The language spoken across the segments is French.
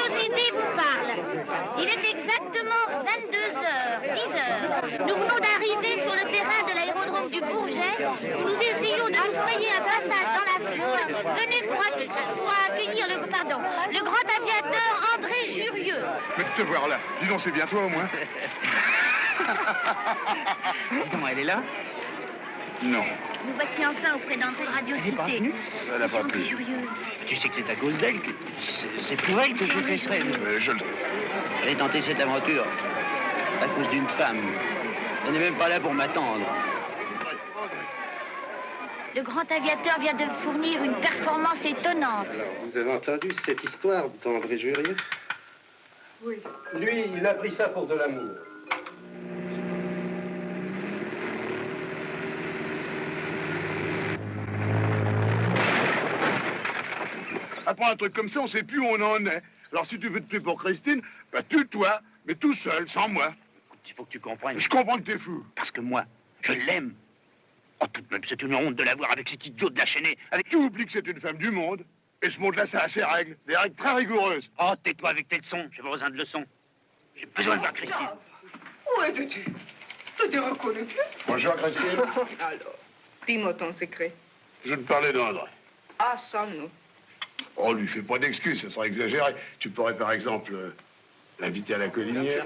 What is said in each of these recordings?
Société vous parle. Il est exactement 22h10. Nous venons d'arriver sur le terrain de l'aérodrome du Bourget où nous essayons de nous frayer un passage dans la foule. Venez pour accueillir le grand aviateur André Jurieu. Mais de te voir là, dis donc, c'est bien toi au moins. Dis comment elle est là? Non. Nous voici enfin auprès d'André Radio Cité. Elle n'a pas pu. Tu sais que c'est à cause d'elle que... C'est pour elle que je fais ça. Je le... J'ai tenté cette aventure à cause d'une femme. Elle n'est même pas là pour m'attendre. Le grand aviateur vient de fournir une performance étonnante. Alors, vous avez entendu cette histoire d'André Jurieu? Oui. Lui, il a pris ça pour de l'amour. Après un truc comme ça, on sait plus où on en est. Alors si tu veux te tuer pour Christine, bah tue-toi, mais tout seul, sans moi. Il faut que tu comprennes. Je comprends que t'es fou. Parce que moi, je l'aime. Oh, tout de même, c'est une honte de la voir avec cet idiot de la chaînée. Avec... Tu oublies que c'est une femme du monde. Et ce monde-là, ça a ses règles. Des règles très rigoureuses. Oh, tais-toi avec tes leçons. J'ai pas besoin de leçons. J'ai besoin de voir Christine. Où es-tu? Tu te reconnais plus? Bonjour, Christine. Alors, dis-moi ton secret. Je te parlais d'André. Ah, ça, non. Oh, lui fais pas d'excuses, ça serait exagéré. Tu pourrais, par exemple, l'inviter à la collinière.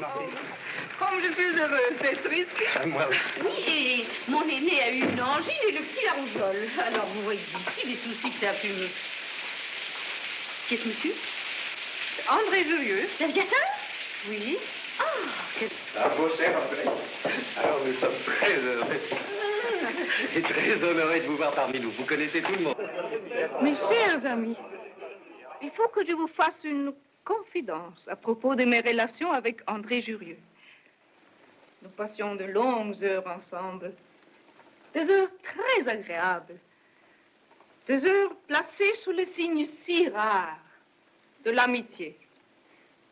Comme je suis heureuse d'être ici. Ah, moi aussi. Oui, et mon aîné a eu une angine et le petit la rougeole. Alors, vous voyez ici les soucis que ça a pu me... Qui est-ce, monsieur? André Jurieu. L'aviateur? Oui. Ah, beau cher André. Alors, nous sommes très heureux. Et très honorés de vous voir parmi nous. Vous connaissez tout le monde. Mes chers amis, il faut que je vous fasse une confidence à propos de mes relations avec André Jurieu. Nous passions de longues heures ensemble, des heures très agréables, des heures placées sous le signe si rare de l'amitié.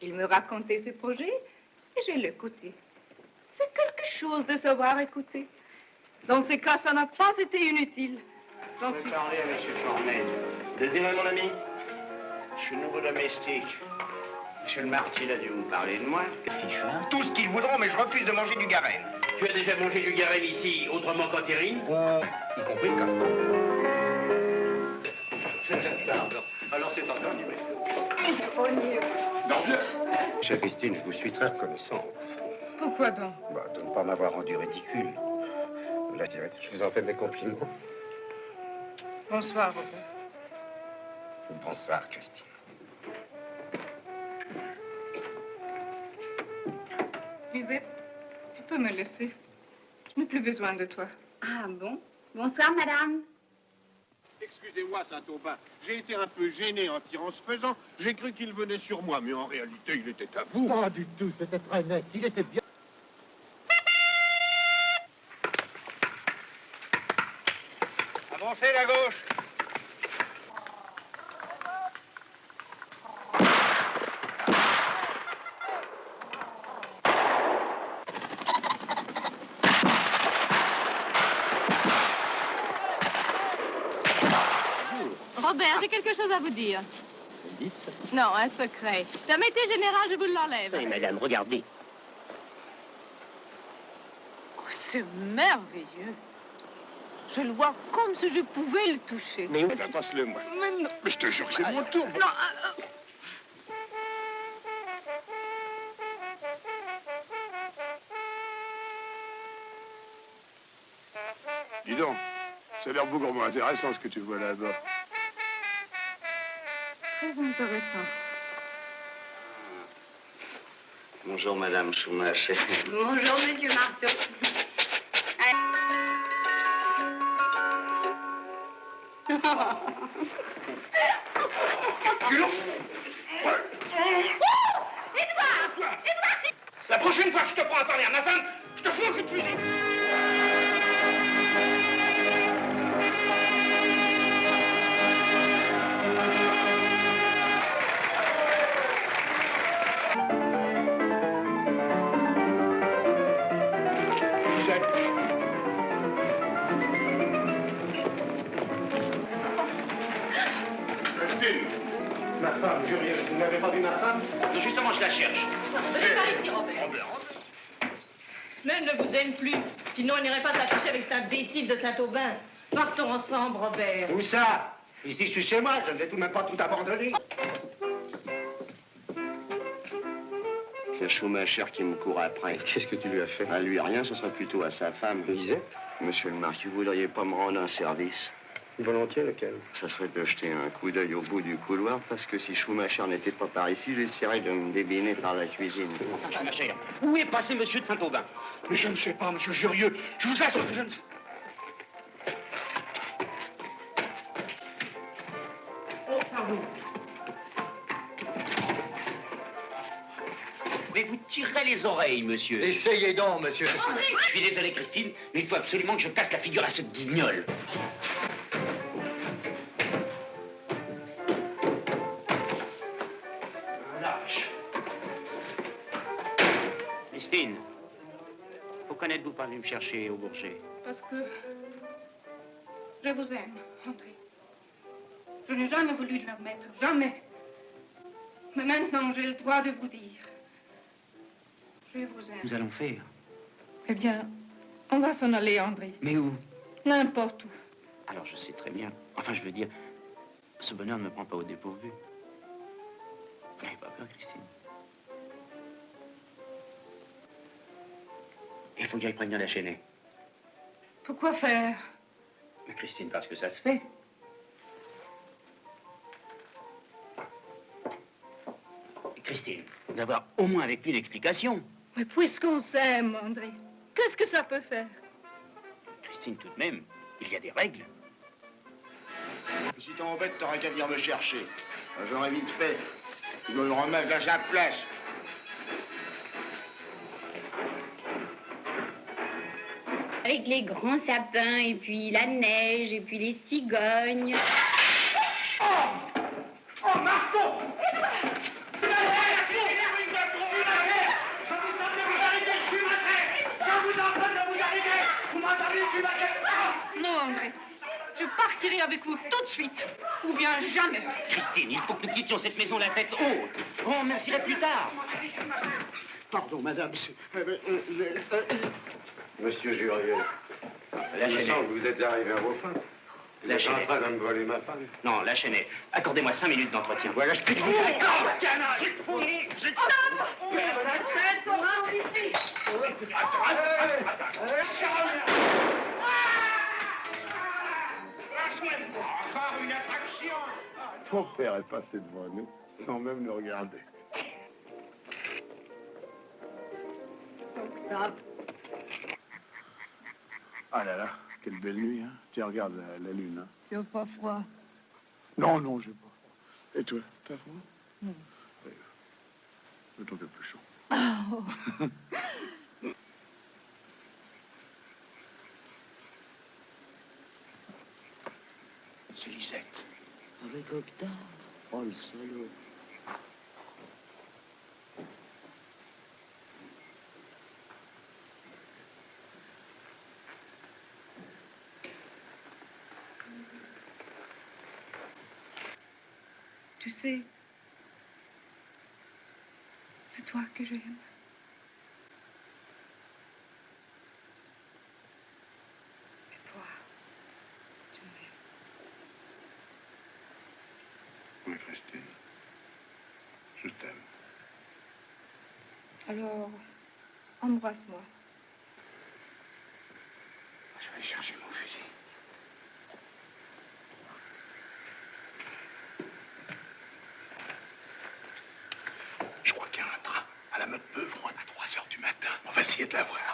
Il me racontait ses projets et je l'écoutais. C'est quelque chose de savoir écouter. Dans ce cas, ça n'a pas été inutile. Je vais parler à M. Cornet. Désirez, mon ami? Je suis nouveau domestique. Monsieur le Marty, il a dû vous parler de moi. Tout ce qu'ils voudront, mais je refuse de manger du garenne. Tu as déjà mangé du garenne ici, autrement qu'en terrine? Y compris le castor. Pardon. Alors, c'est encore du Non, viens. Chère Christine, je vous suis très reconnaissant. Pourquoi donc? De ne pas m'avoir rendu ridicule. Là, je vous en fais mes compliments. Bonsoir, Robert. Bonsoir, Christine. Lisette, tu peux me laisser. Je n'ai plus besoin de toi. Ah bon? Bonsoir, madame. Excusez-moi, Saint-Aubin, j'ai été un peu gêné en tirant ce faisant. J'ai cru qu'il venait sur moi, mais en réalité, il était à vous. Pas du tout, c'était très net. Il était bien. Avancez la gauche. Robert, j'ai quelque chose à vous dire. Dites. Non, un secret. Permettez, général, je vous l'enlève. Oui, madame, regardez. Oh, c'est merveilleux. Je le vois comme si je pouvais le toucher. Mais oui, passe-le, moi. Mais non. Mais je te jure que c'est mon tour. Non, Dis donc, ça a l'air beaucoup intéressant ce que tu vois là-bas. très intéressant. Bonjour, Madame Schumacher. Bonjour, monsieur Marceau. La prochaine fois que je te prends à parler à ma femme, je te fous un coup de fusil. Christine, Ma femme. Jurieux, vous n'avez pas vu ma femme? Non, justement, je la cherche. Venez par ici, Robert. Mais ne vous aime plus. Sinon, il n'irait pas s'attacher avec cet imbécile de Saint-Aubin. Partons ensemble, Robert. Où ça? Ici, je suis chez moi, je ne vais tout de même pas tout abandonner. Il y a Schumacher qui me court après. Qu'est-ce que tu lui as fait? À lui, rien, ce serait plutôt à sa femme. Lisette? Monsieur le marquis, vous voudriez pas me rendre un service? Volontiers, lequel? Ça serait de jeter un coup d'œil au bout du couloir, parce que si Schumacher n'était pas par ici, j'essaierais de me débiner par la cuisine. Enfin, Schumacher, où est passé monsieur de Saint-Aubin? Mais je ne sais pas, monsieur Jurieux. Je vous assure que je ne sais. Oh, pardon. Mais vous tirerez les oreilles, monsieur. Essayez donc, monsieur. Je suis désolé, Christine, mais il faut absolument que je casse la figure à ce guignol. Lâche. Christine, pourquoi n'êtes-vous pas venue me chercher au Bourget? Parce que je vous aime, André. Je n'ai jamais voulu l'admettre, jamais. Mais maintenant, j'ai le droit de vous dire. Je vous aime. Nous allons faire. Eh bien, on va s'en aller, André. Mais où? N'importe où. Alors, je sais très bien. Enfin, je veux dire, ce bonheur ne me prend pas au dépourvu. N'ayez pas peur, Christine. Il faut que j'aille prévenir la chaînée. Pourquoi faire? Mais Christine, parce que ça se fait. Christine, d'avoir au moins avec lui une explication. Mais puisqu'on s'aime, André, qu'est-ce que ça peut faire? Christine, tout de même, il y a des règles. Si t'embêtes, t'aurais qu'à venir me chercher. J'aurais vite fait de le remettre à sa place. Avec les grands sapins, et puis la neige, et puis les cigognes. Oh, Marco! Non, André. Je partirai avec vous tout de suite. Ou bien jamais. Christine, il faut que nous quittions cette maison la tête haute. On remercierait plus tard. Pardon, madame, Monsieur Jurieux, La il me chaînée. semble que vous êtes arrivé à vos fins. Vous êtes en chaînée. train de me voler ma femme. Non, la chaînée. Accordez-moi 5 minutes d'entretien. Voilà, je peux vous Encore une attraction. Ton père est passé devant nous, sans même nous regarder. Ah là là, quelle belle nuit, hein. Tiens, regarde la lune, hein. C'est pas froid. Non, non, j'ai pas. Et toi, t'as froid? Non. Le temps de plus chaud. c'est Lisette. Avec Octave. Oh, le salaud. Tu sais, c'est toi que j'aime. Et toi, tu m'aimes. Oui, Christine. Je t'aime. Alors, embrasse-moi. Je vais aller chercher mon fusil. Je crois qu'il y a un train à la Meute-Beuvron à 3 h du matin. On va essayer de la voir.